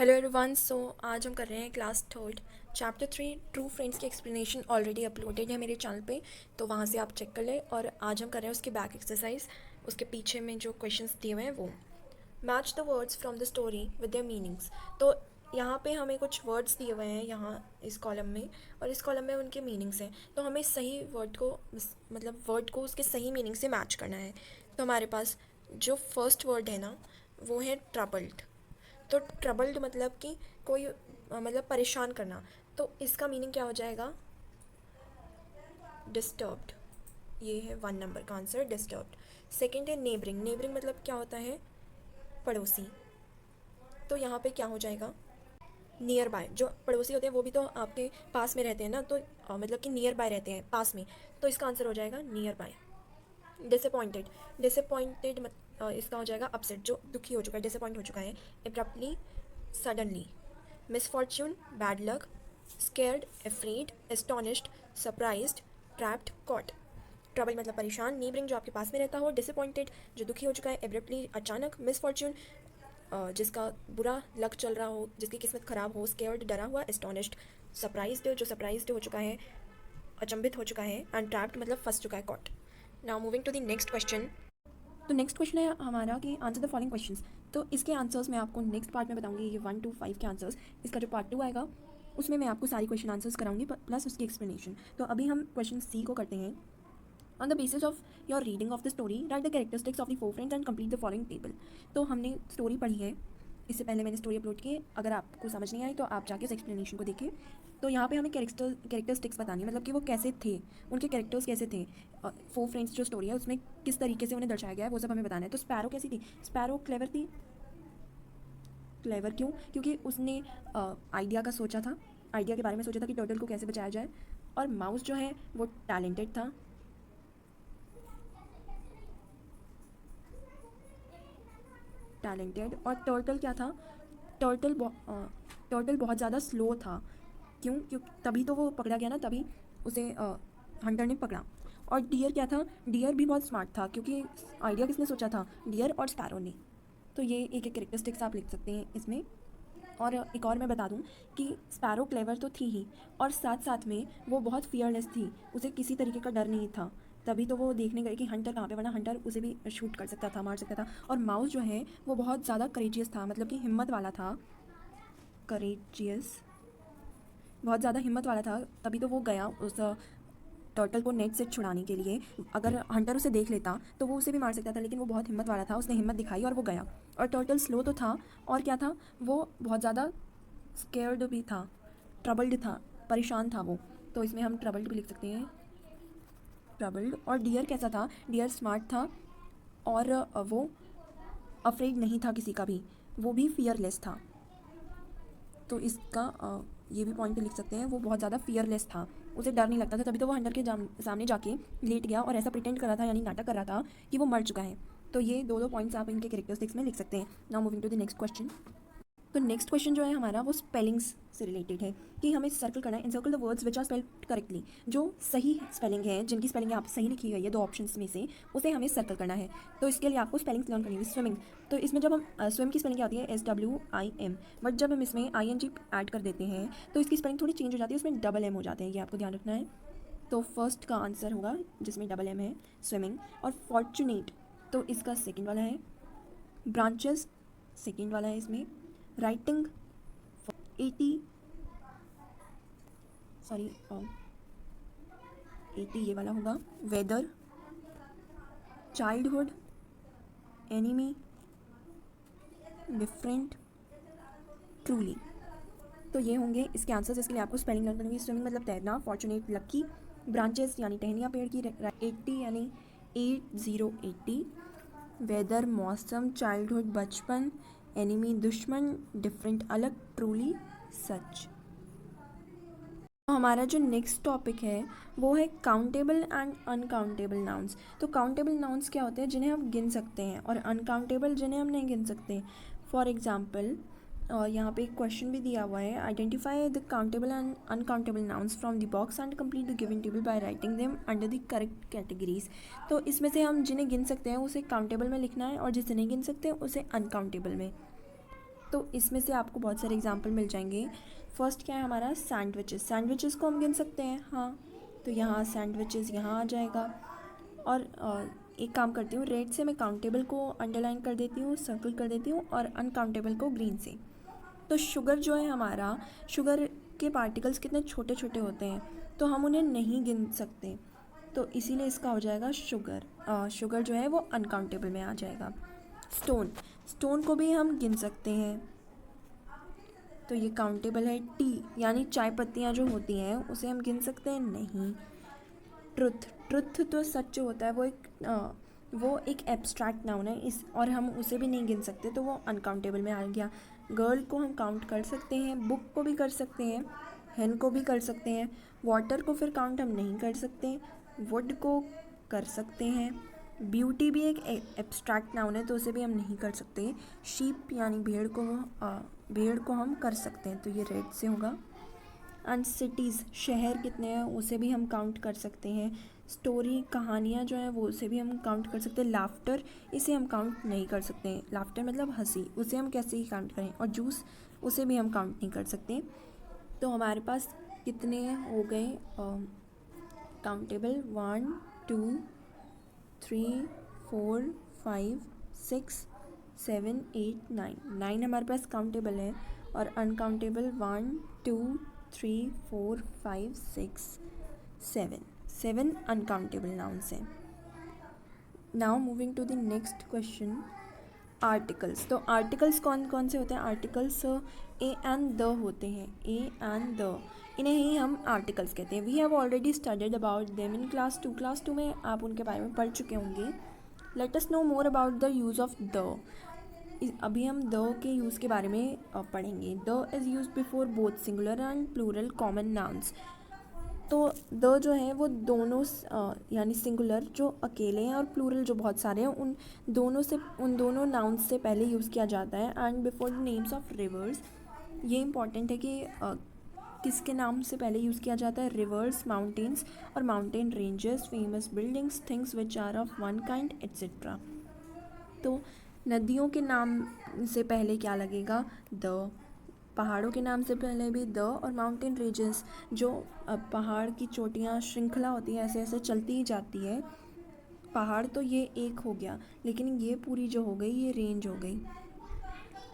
Hello everyone. सो आज हम कर रहे हैं class third chapter 3 true friends की एक्सप्लेनेशन ऑलरेडी अपलोडेड है मेरे चैनल पे, तो वहाँ से आप चेक कर लें। और आज हम कर रहे हैं उसके बैक एक्सरसाइज। उसके पीछे में जो क्वेश्चंस दिए हुए हैं वो match the words from the story with their meanings. तो यहाँ पे हमें कुछ वर्ड्स दिए हुए हैं यहाँ इस कॉलम में, और इस कॉलम में उनके मीनिंग्स हैं। तो हमें सही वर्ड को मतलब वर्ड को उसके सही मीनिंग से मैच करना है। तो हमारे पास जो फर्स्ट वर्ड है ना वो है ट्रबल्ड। तो ट्रबल्ड मतलब कि कोई मतलब परेशान करना। तो इसका मीनिंग क्या हो जाएगा? डिस्टर्ब्ड। ये है 1 नंबर का आंसर, डिस्टर्ब्ड। सेकंड है नेबरिंग। नेबरिंग मतलब क्या होता है? पड़ोसी। तो यहाँ पे क्या हो जाएगा? Near by. जो पड़ोसी होते हैं वो भी तो आपके पास में रहते हैं ना, तो मतलब कि नियर बाय रहते हैं, पास में। तो इसका आंसर हो जाएगा नियर बाय। डिसअपॉइंटेड। डिसअपॉइंटेड इसका हो जाएगा अपसेट, जो दुखी हो चुका है, डिसअपॉइंट हो चुका है। Abruptly, suddenly. Misfortune, bad luck. Scared, afraid. Astonished, surprised. Trapped, caught. Trouble मतलब परेशान। नीबरिंग जो आपके पास में रहता हो। डिसअपॉइंटेड जो दुखी हो चुका है। एब्रप्टली अचानक। मिसफॉर्च्यून जिसका बुरा लक चल रहा हो, जिसकी किस्मत ख़राब हो। स्केर्ड डरा हुआ। एस्टोनिश्ड सरप्राइज्ड जो सरप्राइज्ड हो चुका है, अचंभित हो चुका है। एंड ट्रैप्ड मतलब फंस चुका है, caught. Now moving to the next question. तो नेक्स्ट क्वेश्चन है हमारा कि आंसर द फॉलोइंग क्वेश्चंस। तो इसके आंसर्स मैं आपको नेक्स्ट पार्ट में बताऊंगी, ये 1 to 5 के आंसर्स। इसका जो पार्ट 2 आएगा उसमें मैं आपको सारी क्वेश्चन आंसर्स कराऊंगी प्लस उसकी एक्सप्लेनेशन। तो अभी हम क्वेश्चन सी को करते हैं। On the basis of your reading of the story right the characteristics of the 4 friends and complete the following table. तो हमने स्टोरी पढ़ी है, इससे पहले मैंने स्टोरी अपलोड की है। अगर आपको समझ नहीं आई तो आप जाके उस एक्सप्लेनेशन को देखिए। तो यहाँ पे हमें कैरेक्टरिस्टिक्स बतानी है, मतलब कि वो कैसे थे, उनके कैरेक्टर्स कैसे थे। 4 फ्रेंड्स जो स्टोरी है उसमें किस तरीके से उन्हें दर्शाया गया है वो सब हमें बताना है। तो स्पैरो कैसी थी? स्पैरो क्लेवर थी। क्लेवर क्यों? क्योंकि उसने आइडिया का सोचा था, आइडिया के बारे में सोचा था कि टर्टल को कैसे बचाया जाए। और माउस जो है वो टैलेंटेड था। टैलेंटेड। और टर्टल क्या था? टर्टल टर्टल बहुत ज़्यादा स्लो था। क्यों तभी तो वो पकड़ा गया ना, तभी उसे हंटर ने पकड़ा। और डियर क्या था? डियर भी बहुत स्मार्ट था, क्योंकि आइडिया किसने सोचा था? डियर और स्पैरो ने। तो ये एक एक कैरेक्टरिस्टिक्स आप लिख सकते हैं इसमें। और एक और मैं बता दूं कि स्पैरो क्लेवर तो थी ही, और साथ साथ में वो बहुत फियरलेस थी। उसे किसी तरीके का डर नहीं था, तभी तो वो देखने गए कि हंटर कहाँ पे, वरना हंटर उसे भी शूट कर सकता था, मार सकता था। और माउस जो है वो बहुत ज़्यादा करेजियस था, मतलब कि हिम्मत वाला था। करेजियस, बहुत ज़्यादा हिम्मत वाला था, तभी तो वो गया उस टर्टल को नेट से छुड़ाने के लिए। अगर हंटर उसे देख लेता तो वो उसे भी मार सकता था, लेकिन वो बहुत हिम्मत वाला था, उसने हिम्मत दिखाई और वो गया। और टर्टल स्लो तो था, और क्या था, वो बहुत ज़्यादा स्केर्ड भी था, ट्रबल्ड था, परेशान था वो। तो इसमें हम ट्रबल्ड भी लिख सकते हैं, ट्रबल्ड। और डियर कैसा था? डियर स्मार्ट था, और वो अफ्रेड नहीं था किसी का भी, वो भी फियरलेस था। तो इसका ये भी पॉइंट लिख सकते हैं, वो बहुत ज़्यादा फियरलेस था, उसे डर नहीं लगता था, तभी तो वो हंटर के सामने जाके लेट गया और ऐसा प्रिटेंड कर रहा था, यानी नाटक कर रहा था कि वो मर चुका है। तो ये दो पॉइंट्स आप इनके कैरेक्टरिस्टिक्स में लिख सकते हैं। Now moving to the next question. तो नेक्स्ट क्वेश्चन जो है हमारा वो स्पेलिंग्स से रिलेटेड है, कि हमें सर्कल करना है, encircle the words which are spelled correctly. जो सही स्पेलिंग है, जिनकी स्पेलिंग यहाँ पे सही लिखी गई है दो ऑप्शंस में से, उसे हमें सर्कल करना है। तो इसके लिए आपको स्पेलिंग्स लर्न करनी होगी। स्विमिंग, तो इसमें जब हम स्विम की स्पेलिंग क्या होती है? SWIM। बट जब हम इसमें ING ऐड कर देते हैं तो इसकी स्पेलिंग थोड़ी चेंज हो जाती है, उसमें डबल M हो जाते हैं, ये आपको ध्यान रखना है। तो फर्स्ट का आंसर होगा जिसमें डबल M है, स्विमिंग। और फॉर्चुनेट, तो इसका सेकेंड वाला है। ब्रांचेस, सेकेंड वाला है इसमें। राइटिंग, 80, सॉरी 80 ये वाला होगा। Weather, childhood, enemy, different, truly. तो ये होंगे इसके आंसर्स। इसके लिए आपको स्पेलिंग लर्न करनी होगी। स्विमिंग मतलब तैरना, फॉर्चुनेट लकी, ब्रांचेस यानी टहनियाँ पेड़ की, 80 यानी 8080, वेदर मौसम, चाइल्डहुड बचपन, एनिमी दुश्मन, डिफरेंट अलग, ट्रूली सच। हमारा जो नेक्स्ट टॉपिक है वो है काउंटेबल एंड अनकाउंटेबल नाउन्स। तो काउंटेबल नाउन्स क्या होते हैं? जिन्हें हम गिन सकते हैं, और अनकाउंटेबल जिन्हें हम नहीं गिन सकते। फॉर एग्जाम्पल, और यहाँ पे एक क्वेश्चन भी दिया हुआ है, identify the countable and uncountable nouns from the box and complete the given table by writing them under the correct categories. तो इसमें से हम जिन्हें गिन सकते हैं उसे काउंटेबल में लिखना है, और जिसे नहीं गिन सकते उसे अनकाउंटेबल में। तो इसमें से आपको बहुत सारे एग्जांपल मिल जाएंगे। फर्स्ट क्या है हमारा, सैंडविचेस। सैंडविचेस को हम गिन सकते हैं, हाँ, तो यहाँ सैंडविचेस यहाँ आ जाएगा। और एक काम करती हूँ, रेड से मैं काउंटेबल को अंडरलाइन कर देती हूँ, सर्कल कर देती हूँ, और अनकाउंटेबल को ग्रीन से। तो शुगर जो है हमारा, शुगर के पार्टिकल्स कितने छोटे छोटे होते हैं, तो हम उन्हें नहीं गिन सकते, तो इसीलिए इसका हो जाएगा शुगर। शुगर जो है वो अनकाउंटेबल में आ जाएगा। स्टोन, स्टोन को भी हम गिन सकते हैं, तो ये काउंटेबल है। टी यानी चाय पत्तियाँ जो होती हैं उसे हम गिन सकते हैं, नहीं। ट्रुथ, ट्रुथ तो सच जो होता है वो एक एब्स्ट्रैक्ट नाउन है, इस और हम उसे भी नहीं गिन सकते, तो वो अनकाउंटेबल में आ गया। गर्ल को हम काउंट कर सकते हैं, बुक को भी कर सकते हैं, हेन को भी कर सकते हैं। वाटर को फिर काउंट हम नहीं कर सकते, वुड को कर सकते हैं। ब्यूटी भी एक एब्स्ट्रैक्ट नाउन है, तो उसे भी हम नहीं कर सकते। शीप यानी भेड़ को हम कर सकते हैं, तो ये रेड से होगा। एंड सिटीज़, शहर कितने हैं उसे भी हम काउंट कर सकते हैं। स्टोरी, कहानियाँ जो हैं वो उसे भी हम काउंट कर सकते हैं। लाफ्टर, इसे हम काउंट नहीं कर सकते हैं, लाफ्टर मतलब हंसी, उसे हम कैसे ही काउंट करें। और जूस, उसे भी हम काउंट नहीं कर सकते। तो हमारे पास कितने हो गए काउंटेबल, 1 2 3 4 5 6 7 8 9, 9 हमारे पास काउंटेबल है, और अनकाउंटेबल 1 2 3 4 5 6 7, 7 अनकाउंटेबल नाउन्स हैं। Now moving to the next question, articles. तो आर्टिकल्स कौन कौन से होते हैं, आर्टिकल्स ए एंड द होते हैं, ए एंड द, इन्हें ही हम आर्टिकल्स कहते हैं। We have already studied about them in class 2। Class 2 में आप उनके बारे में पढ़ चुके होंगे। Let us know more about the use of the. अभी हम द के यूज़ के बारे में पढ़ेंगे। The is use before both singular and plural common nouns. तो द जो है वो दोनों यानी सिंगुलर जो अकेले हैं और प्लूरल जो बहुत सारे हैं, उन दोनों नाउन्स से पहले यूज़ किया जाता है। And before the names of reverse, ये इंपॉर्टेंट है कि किसके नाम से पहले यूज़ किया जाता है, रिवर्स, माउंटेन्स और mountain ranges, famous buildings, things which are of one kind etcetera. तो नदियों के नाम से पहले क्या लगेगा, द। पहाड़ों के नाम से पहले भी द। और माउंटेन रेंजेस, जो पहाड़ की चोटियाँ श्रृंखला होती है, ऐसे ऐसे चलती ही जाती है। पहाड़ तो ये एक हो गया, लेकिन ये पूरी जो हो गई ये रेंज हो गई।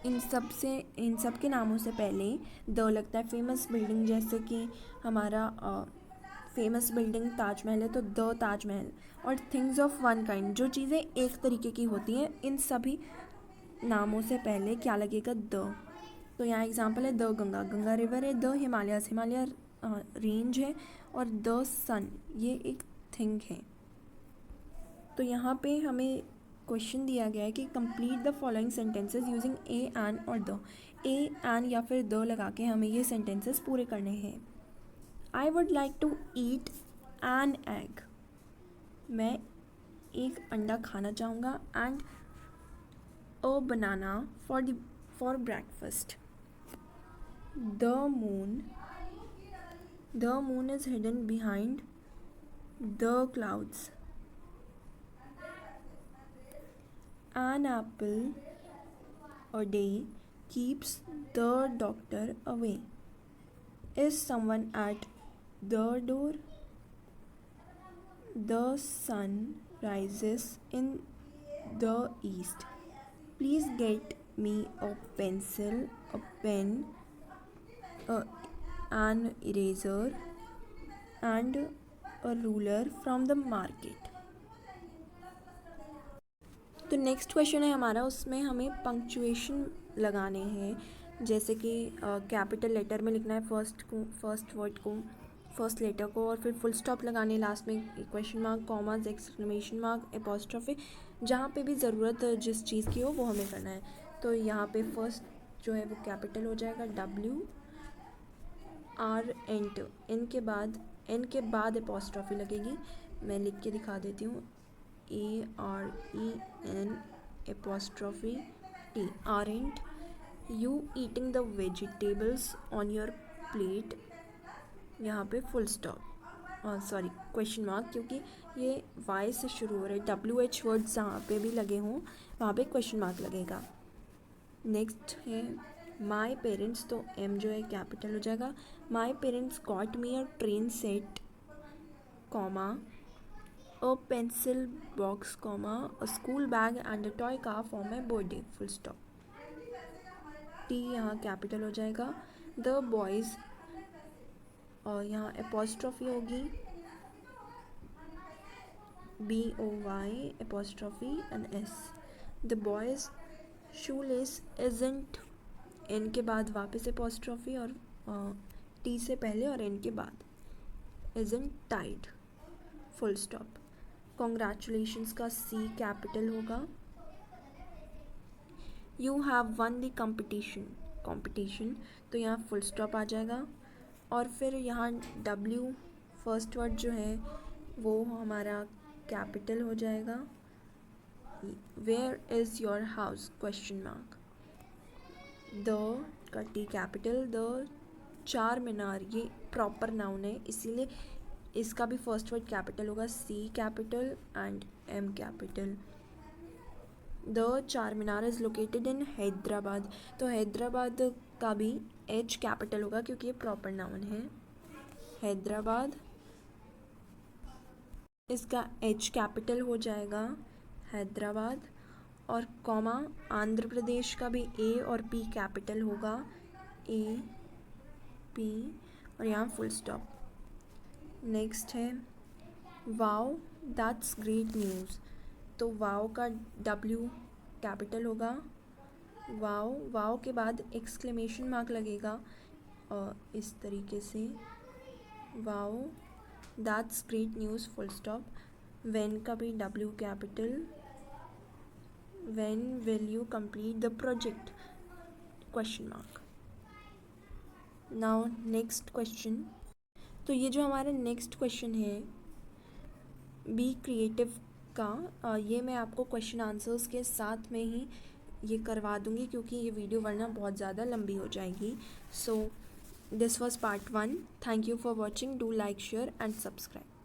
इन सब के नामों से पहले द लगता है। फेमस बिल्डिंग, जैसे कि हमारा फेमस बिल्डिंग ताजमहल है, तो द ताजमहल। और थिंग्स ऑफ वन काइंड, जो चीज़ें एक तरीके की होती हैं, इन सभी नामों से पहले क्या लगेगा, द। तो यहाँ एग्जांपल है, द गंगा, गंगा रिवर है। द हिमालयस, हिमालय रेंज है। और द सन, ये एक थिंग है। तो यहाँ पे हमें क्वेश्चन दिया गया है कि complete the following sentences using a an और द। ए एन या फिर द लगा के हमें ये सेंटेंसेस पूरे करने हैं। I would like to eat an egg, मैं एक अंडा खाना चाहूँगा। And a banana for breakfast. The moon is hidden behind the clouds. An apple a day keeps the doctor away. Is someone at the door? The sun rises in the east. Please get me a pencil, a pen, an eraser and a ruler from the market. तो next question है हमारा, उसमें हमें punctuation लगाने हैं। जैसे कि capital letter में लिखना है फर्स्ट वर्ड को, फर्स्ट लेटर को, और फिर फुल स्टॉप लगाने, लास्ट में question mark, commas, exclamation mark, apostrophe, जहाँ पे भी ज़रूरत जिस चीज़ की हो वो हमें करना है। तो यहाँ पे फर्स्ट जो है वो कैपिटल हो जाएगा, W R एन के बाद एपोस्ट्रोफी लगेगी। मैं लिख के दिखा देती हूँ, AREN apostrophe T, aren't you eating the vegetables on your plate। यहाँ पे full stop, sorry question mark, क्योंकि ये Y से शुरू हो रहा है। WH वर्ड्स जहाँ पे भी लगे हों वहाँ पे क्वेश्चन मार्क लगेगा। नेक्स्ट है माई पेरेंट्स, तो एम जो है कैपिटल हो जाएगा। My parents got me a train set, comma a pencil box, comma a school bag and a toy car for my birthday, full stop. T यहाँ capital हो जाएगा। The boys, और यहाँ एपोस्ट्रॉफी होगी, BOY apostrophe and S। The boys shoelace isn't, N के बाद वापस apostrophe और टी से पहले और एन के बाद, isn't tied, full stop. Congratulations का C कैपिटल होगा। You have won the competition, तो यहाँ फुल स्टॉप आ जाएगा। और फिर यहाँ W फर्स्ट वर्ड जो है वो हमारा कैपिटल हो जाएगा। Where is your house, question mark. The का T capital. The Char Minar, ये प्रॉपर नाउन है इसीलिए इसका भी फर्स्ट वर्ड कैपिटल होगा, C capital and M capital. The Char Minar is located in Hyderabad, तो हैदराबाद का भी H कैपिटल होगा क्योंकि ये प्रॉपर नाउन है। हैदराबाद, इसका H कैपिटल हो जाएगा, हैदराबाद। और कॉमा आंध्र प्रदेश का भी A और P कैपिटल होगा, A P, और यहाँ फुल स्टॉप। नेक्स्ट है वाओ दैट्स ग्रेट न्यूज़, तो वाओ का W कैपिटल होगा। वाओ, वाओ के बाद एक्सक्लेमेशन मार्क लगेगा इस तरीके से, wow that's great news, full stop. When का भी W capital. When will you complete the project, question mark. Now next question, तो ये जो हमारा नेक्स्ट क्वेश्चन है बी क्रिएटिव का, ये मैं आपको क्वेश्चन आंसर्स के साथ में ही ये करवा दूँगी क्योंकि ये वीडियो वरना बहुत ज़्यादा लंबी हो जाएगी। So this was part 1। Thank you for watching, do like, share and subscribe.